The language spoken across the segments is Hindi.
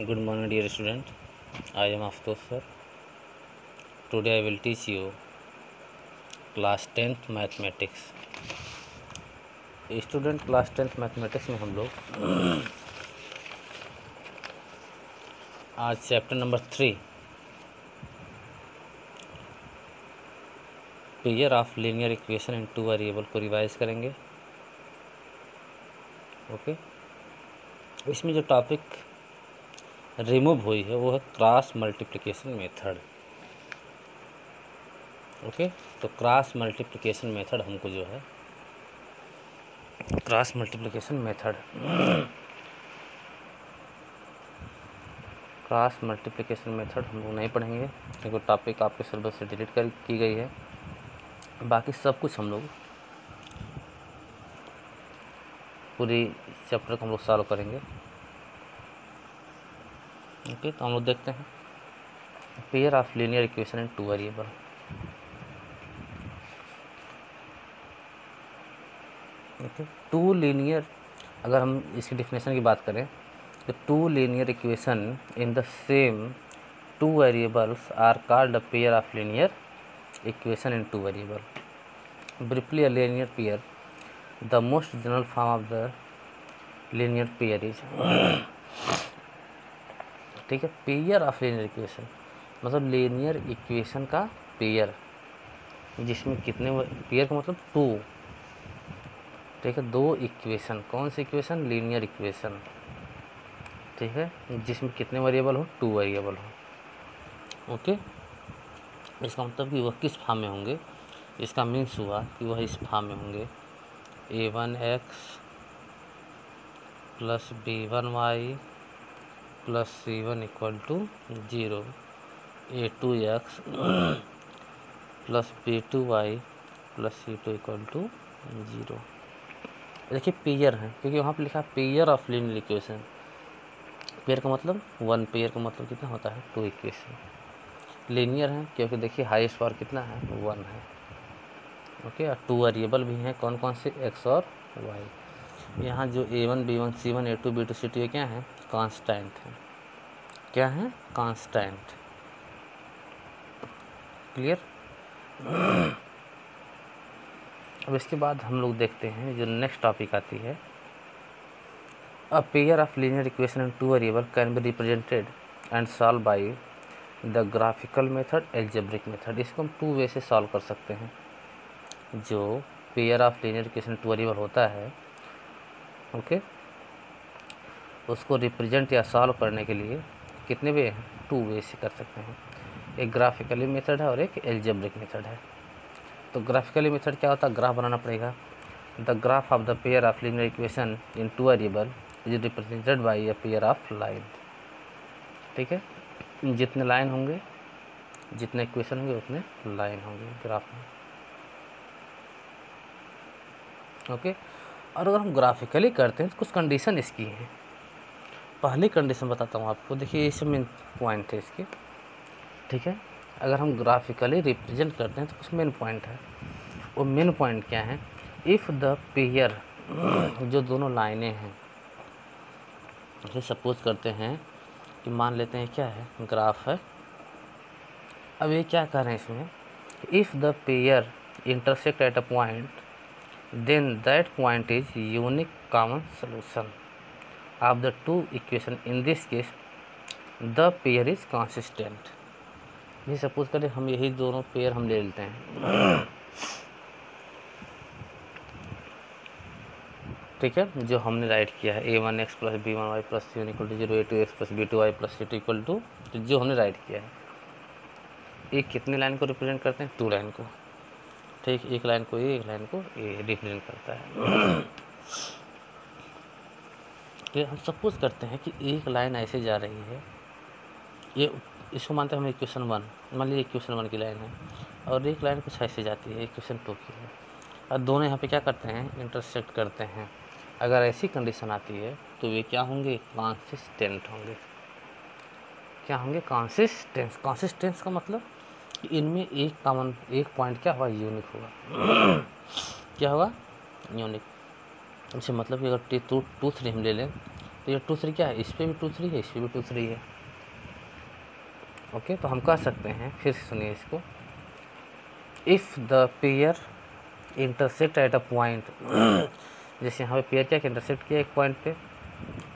Good morning, dear student. I am Aftosh sir. Today I will teach you class 10th mathematics. Student class 10th mathematics में हम लोग आज chapter number 3 pair of linear equation in 2 variable को रिवाइज करेंगे। ओके, इसमें जो टॉपिक रिमूव हुई है वो है क्रॉस मल्टीप्लिकेशन मेथड। ओके, तो क्रॉस मल्टीप्लिकेशन मेथड हमको जो है क्रॉस मल्टीप्लिकेशन मेथड हम लोग नहीं पढ़ेंगे क्योंकि टॉपिक आपके सिलेबस से डिलीट की गई है। बाकी सब कुछ हम लोग पूरी चैप्टर को हम लोग सॉल्व करेंगे। ओके, तो हम लोग देखते हैं pair of linear equation in 2 variable. Okay, 2 linear, अगर हम इसकी डिफिनेशन की बात करें तो 2 linear equation in the same 2 variables are called a pair of linear equation in 2 variable. Briefly, a linear pair, the most general form of the linear pair is, ठीक है, पेयर ऑफ लीनियर इक्वेशन मतलब लीनियर इक्वेशन का पेयर, जिसमें कितने पेयर का मतलब 2, ठीक है, 2 इक्वेशन। कौन सी इक्वेशन? लीनियर इक्वेशन, ठीक है, जिसमें कितने वेरिएबल हो? 2 वेरिएबल हो। ओके, इसका मतलब कि वह किस फॉर्म में होंगे, इसका मीन्स हुआ कि वह इस फॉर्म में होंगे a1x plus b1y plus c1 equal to 0, a2x plus b2y plus c2 equal to 0। देखिए पेयर है क्योंकि वहाँ पर लिखा pair of linear equation. Pair का मतलब 1, पेयर का मतलब कितना होता है? 2 इक्वेशन। लीनियर है क्योंकि देखिए हाईएस्ट पावर कितना है? 1 है। ओके, और 2 वेरिएबल भी हैं, कौन कौन से? x और y। यहाँ जो a1 b1 c1 a2 b2 c2 ये क्या है? कांस्टेंट है। क्या है? कांस्टेंट। क्लियर? अब इसके बाद हम लोग देखते हैं जो नेक्स्ट टॉपिक आती है, अ pair of linear equation in 2 variable can be represented and solve by the graphical method, algebraic method. इसको हम 2 वे से सॉल्व कर सकते हैं। जो pair of linear equation 2 variable होता है, ओके, उसको रिप्रेजेंट या सॉल्व करने के लिए कितने वे हैं? 2 वे से कर सकते हैं। एक ग्राफिकली मेथड है और एक एल्जेब्रिक मेथड है। तो ग्राफिकली मेथड क्या होता है? ग्राफ बनाना पड़ेगा। The graph of the pair of linear equation in 2 variable is represented by a pair of line. ठीक है, जितने लाइन होंगे, जितने इक्वेशन होंगे उतने लाइन होंगे ग्राफ में। ओके, और अगर हम ग्राफिकली करते हैं तो कुछ कंडीशन इसकी है। पहली कंडीशन बताता हूँ आपको, देखिए ये मेन पॉइंट है इसके, ठीक है। अगर हम ग्राफिकली रिप्रेजेंट करते हैं तो कुछ मेन पॉइंट है। वो मेन पॉइंट क्या है? इफ़ द पेयर, जो दोनों लाइनें हैं, जैसे सपोज करते हैं कि मान लेते हैं क्या है? ग्राफ है। अब ये क्या कर रहे हैं इसमें? If the pair intersect at a point then that point is unique common solution of the 2 equation. In this case the pair is consistent. ये सपोज करें हम यही दोनों पेयर हम ले लेते हैं, ठीक है, जो हमने राइट किया है a1x plus b1y plus c1 equal to 0, a2x plus b2y plus c2 equal to, जो हमने राइट किया है, ये कितने लाइन को रिप्रेजेंट करते हैं? 2 लाइन को। ठीक, एक लाइन को ये, एक लाइन को ये रिप्रेजेंट करता है। तो हम सपोज करते हैं कि एक लाइन ऐसे जा रही है, ये इसको मानते हैं हम इक्वेशन 1, मान लीजिए इक्वेशन 1 की लाइन है, और एक लाइन कुछ ऐसे जाती है, इक्वेशन 2 की है, और दोनों यहाँ पे क्या करते हैं? इंटरसेक्ट करते हैं। अगर ऐसी कंडीशन आती है तो वे क्या होंगे? कंसिस्टेंट होंगे। क्या होंगे? कंसिस्टेंस। कंसिस्टेंस का मतलब कि इनमें एक कॉमन, एक पॉइंट क्या होगा? यूनिक होगा। क्या होगा? यूनिक। इससे मतलब कि अगर 2 3 हम ले लें तो ये 2 3 क्या है, इस पे भी 2 3 है, इस पे भी 2 3 है। ओके, तो हम कह सकते हैं, फिर से सुनिए इसको, if the pair intersect at a point, जैसे यहाँ पे पेयर क्या इंटरसेक्ट किया एक पॉइंट पे,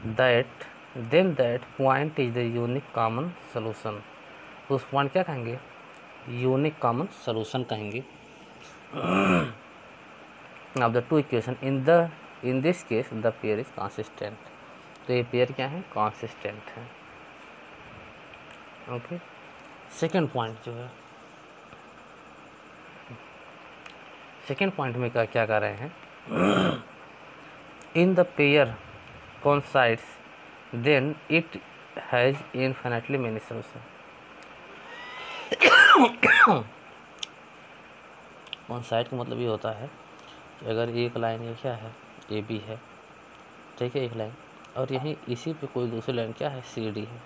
that point is the unique common solution, तो उस पॉइंट क्या कहेंगे, यूनिक कॉमन सोल्यूशन कहेंगे of the two equation. In this case the pair is consistent, तो ये पेयर क्या है, कंसिस्टेंट है। ओके, सेकेंड पॉइंट जो है, सेकेंड पॉइंट में क्या कर रहे हैं, in the pair coincides then it has infinitely many solutions। coincide का मतलब ये होता है कि अगर एक लाइन ये क्या है, ए बी है, ठीक है, एक लाइन, और यहीं इसी पे कोई दूसरी लाइन क्या है, सी डी है,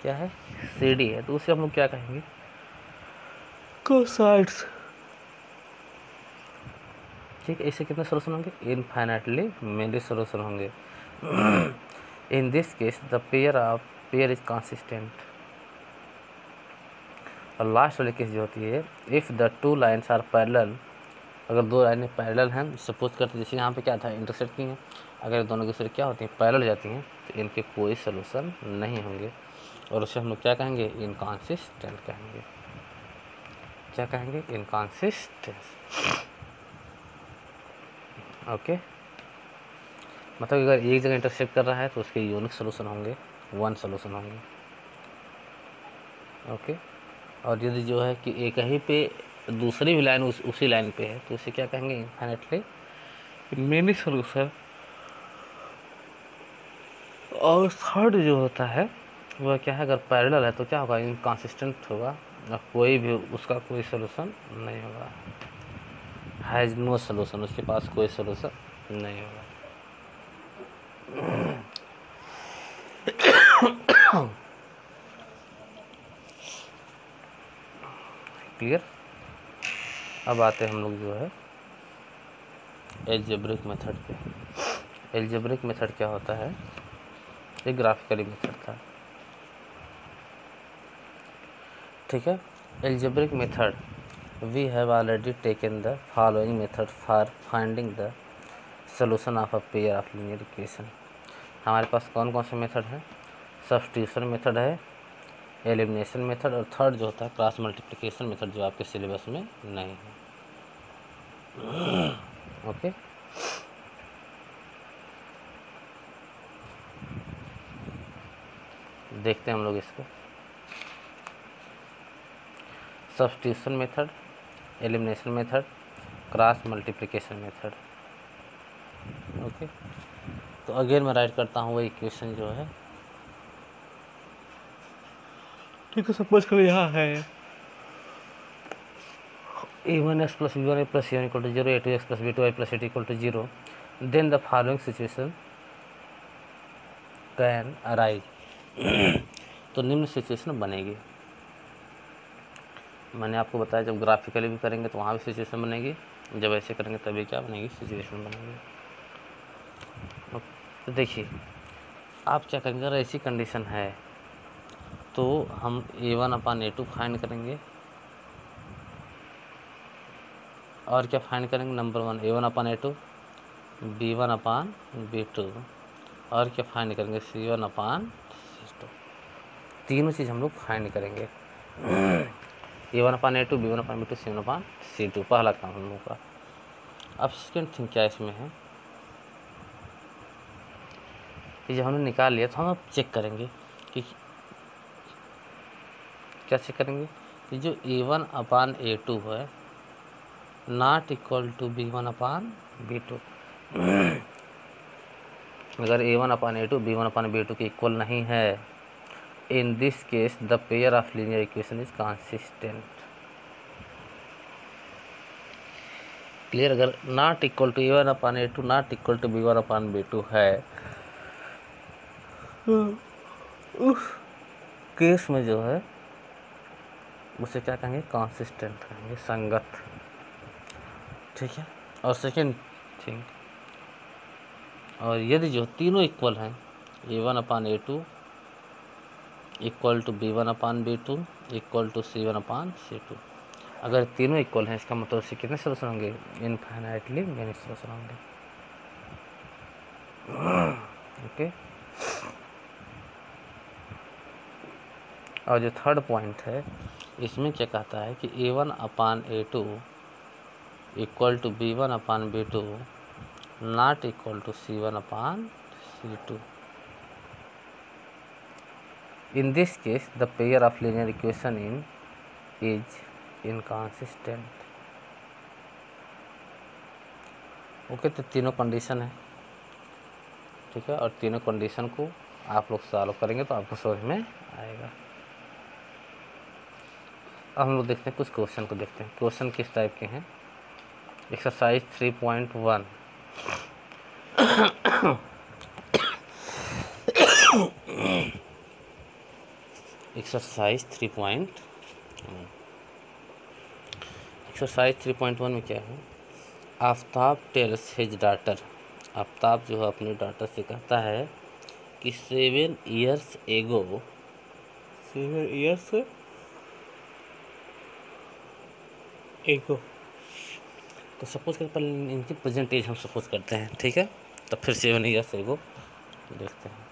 क्या है, सी डी है, तो उसे हम लोग क्या कहेंगे, कोसाइड्स। ठीक है, इससे कितने सोल्यूशन होंगे, इनफाइनाइटली मेनी सोल्यूशन होंगे। In this case the pair is consistent. और लास्ट वाली केस जो होती है, if the two lines are parallel, अगर दो लाइनें पैरेलल हैं, सपोज करते जैसे यहाँ पे क्या था, इंटरसेक्ट की हैं, अगर दोनों दूसरे क्या होती हैं, पैरेलल जाती हैं, तो इनके कोई सोल्यूशन नहीं होंगे, और उसे हम लोग क्या कहेंगे, इनकंसिस्टेंट कहेंगे। क्या कहेंगे, इनकंसिस्टेंट। ओके, मतलब अगर एक जगह इंटरसेक्ट कर रहा है तो उसके यूनिक सोल्यूशन होंगे, वन सोल्यूशन होंगे। ओके, और यदि जो है कि एक ही पे दूसरी भी लाइन उसी लाइन पे है, तो उसे क्या कहेंगे, इनफाइनाइटली मेनी सोल्यूशन। और थर्ड जो होता है वह क्या है, अगर पैरेलल है तो क्या होगा, इनकंसिस्टेंट होगा, कोई भी उसका कोई सोल्यूशन नहीं होगा, हैज़ नो सोल्यूशन, उसके पास कोई सोल्यूशन नहीं होगा। क्लियर। अब आते हैं हम लोग जो है एल्जेब्रिक मेथड पे। एल्जेब्रिक मेथड क्या होता है, एक ग्राफिकली मेथड था, ठीक है। Algebraic method, we have already taken the following method for finding the solution of a pair of linear equation. हमारे पास कौन कौन से मेथड हैं, सब्स्टिट्यूशन मेथड है, एलिमिनेशन मेथड, और थर्ड जो होता है क्रॉस मल्टीप्लिकेशन मेथड, जो आपके सिलेबस में नहीं है। ओके, देखते हैं हम लोग इसको, substitution method, elimination method, cross multiplication method. Okay, तो अगेन मैं राइट करता हूँ वही इक्वेशन जो है, ठीक है, सपोज करो यहाँ है a1x plus b1a plus c1 equal to 0, a2x plus b2y plus c2 equal to 0, then the following situation can arise. तो निम्न सिचुएशन बनेगी। मैंने आपको बताया जब ग्राफिकली भी करेंगे तो वहाँ भी सिचुएशन बनेगी, जब ऐसे करेंगे तभी क्या बनेगी, सिचुएशन बनेगी। तो देखिए आप क्या करेंगे, अगर ऐसी कंडीशन है तो हम a1/a2 फाइंड करेंगे, और क्या फाइंड करेंगे, नंबर 1 a1/a2, b1/b2, और क्या फाइंड करेंगे, c1/c2। तीनों चीज़ हम लोग फाइंड करेंगे, a1/a2, b1/b2, c1/c2, पहला काम हम लोग का। अब सेकेंड थिंग क्या इसमें है, कि जब हमने निकाल लिया तो हम अब चेक करेंगे कि क्या चेक करेंगे, कि जो a1/a2 है नॉट इक्वल टू b1/b2। अगर a1/a2 b1/b2 के इक्वल नहीं है, in this case the pair of linear equation is consistent. Clear. अगर not equal to a1/a2 not equal to b1/b2 है, उस केस में जो है उसे क्या कहेंगे, कंसिस्टेंट कहेंगे, संगत। ठीक है। और सेकेंड थिंग, और यदि जो तीनों इक्वल हैं, A1/A2 equal to B1/B2 equal to C1/C2, अगर तीनों इक्वल हैं इसका मतलब उससे कितने सोल्यूशन होंगे? इनफाइनाइटली मेनी सोल्यूशन होंगे। ओके। और जो थर्ड पॉइंट है इसमें क्या कहता है कि A1/A2 equal to B1/B2 not equal to C1/C2। In this case, the pair of linear equation is inconsistent. Okay, तो तीनों कंडीशन है, ठीक है, और तीनों कंडीशन को आप लोग सॉल्व करेंगे तो आपको समझ में आएगा। अब हम लोग देखते हैं कुछ क्वेश्चन को देखते हैं। क्वेश्चन किस टाइप के हैं? एक्सरसाइज 3.1 एक्सरसाइज 3.1 में क्या है? Aftab tales his daughter, Aftab जो है अपने डॉटर से कहता है कि 7 years एगो, तो सपोज करते हैं इनकी प्रेजेंट एज हम सपोज करते हैं, ठीक है, तो फिर 7 years एगो देखते हैं।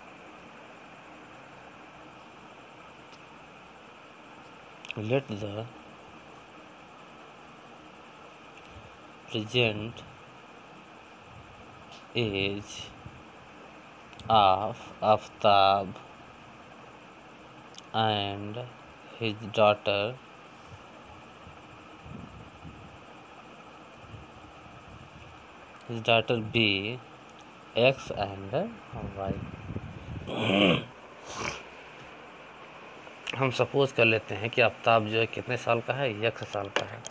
Let the present age of Aftab and his daughter be X and Y। हम सपोज कर लेते हैं कि आफ्ताब जो है कितने साल का है? 1 साल का है,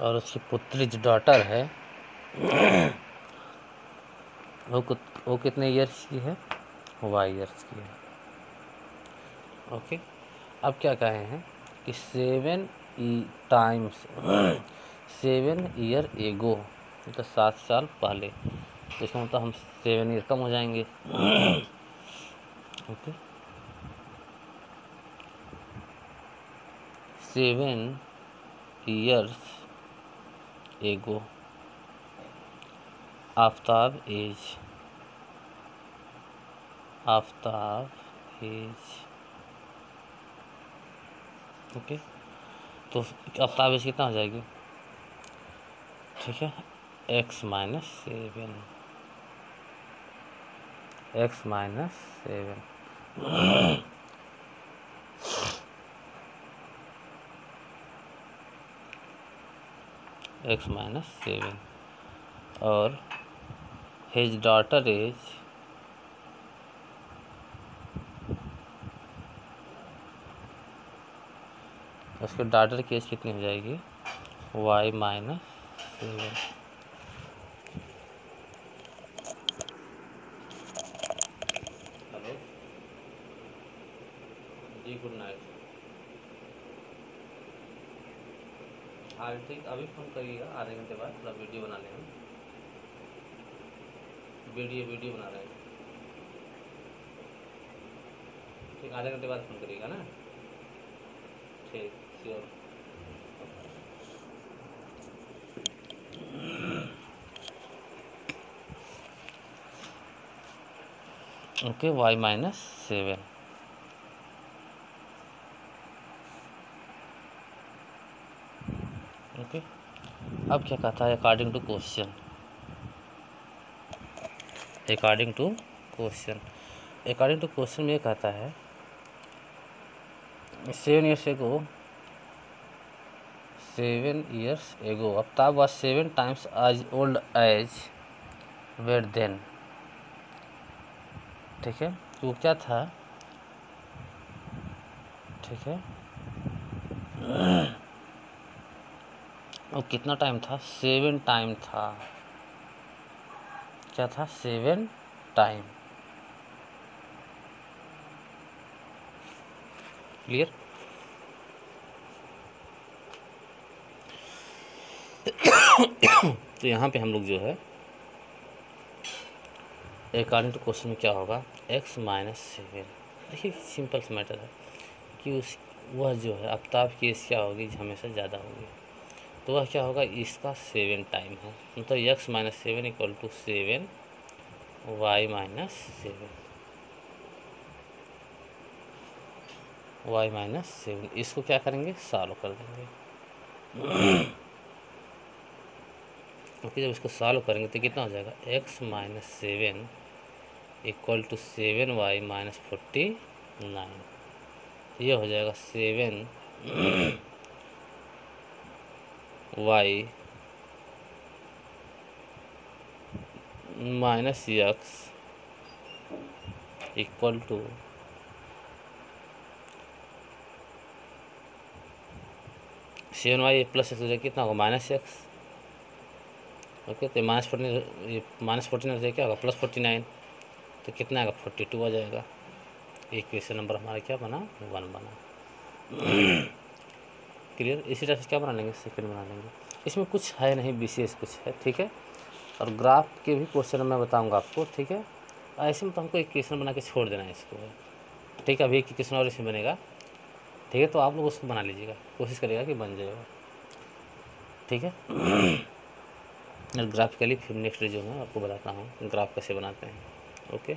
और उसकी पुत्री जो डॉटर है वो कितने ईयर्स की है? Y ईयर्स की है। ओके, अब क्या कहे हैं कि 7 year एगो, तो 7 साल पहले, तो इसका मतलब हम 7 ईयर कम हो जाएंगे। ओके, 7 years एगो आफ्ताब एज ओके, तो आफ्ताब एज कितना हो जाएगी? ठीक है, X - 7 X - 7 X - 7 और हिज डॉटर एज उसके डॉटर की एज कितनी हो जाएगी? Y - 7। हेलो जी, गुड नाइट। हाँ ठीक, अभी फ़ोन करिएगा आधे घंटे बाद, थोड़ा वीडियो बना लें, हम वीडियो बना रहे हैं। ठीक, आधे घंटे बाद फ़ोन करिएगा ना। ठीक, श्योर। Okay, Y - 7। ओके, अब क्या कहता है? अकॉर्डिंग टू क्वेश्चन में ये कहता है 7 years ago Aftab was 7 times as old as were then। ठीक है, वो क्या था? ठीक है, वो कितना टाइम था? 7 टाइम था। क्या था? 7 टाइम। क्लियर? तो यहाँ पे हम लोग जो है अकॉर्डिंग टू क्वेश्चन में क्या होगा, x माइनस 7। देखिए सिंपल सा मैटर है कि उस वह जो है आफ्ताब की एज क्या होगी, हमेशा ज़्यादा होगी, तो वह क्या होगा, इसका 7 टाइम है, मतलब x minus 7 equal to 7 y minus 7, y minus 7। इसको क्या करेंगे, सॉल्व कर देंगे। ओके, जब इसको सॉल्व करेंगे तो कितना हो जाएगा, x minus 7 equal to 7y minus 49। ये हो जाएगा 7y minus x equal to 7y plus X हो जाएगा, कितना होगा, माइनस एक्स। ओके, तो माइनस 14, ये माइनस 14 हो जाएगा, क्या होगा, प्लस 49, तो कितना आएगा, 42 आ जाएगा। इक्वेशन नंबर हमारा क्या बना, 1 बना। क्लियर। इसी तरह से क्या बना लेंगे, सेकंड बना लेंगे। इसमें कुछ है नहीं विशेष, कुछ है, ठीक है। और ग्राफ के भी क्वेश्चन मैं बताऊंगा आपको, ठीक है। ऐसे में तो हमको इक्वेशन बना के छोड़ देना है इसको, ठीक है। अभी एक इक्वेशन और इसमें बनेगा, ठीक है, तो आप लोग उसको बना लीजिएगा, कोशिश करिएगा कि बन जाएगा, ठीक है। ग्राफिकली फिर नेक्स्ट जो मैं आपको बताता हूँ ग्राफ कैसे बनाते हैं। ओके।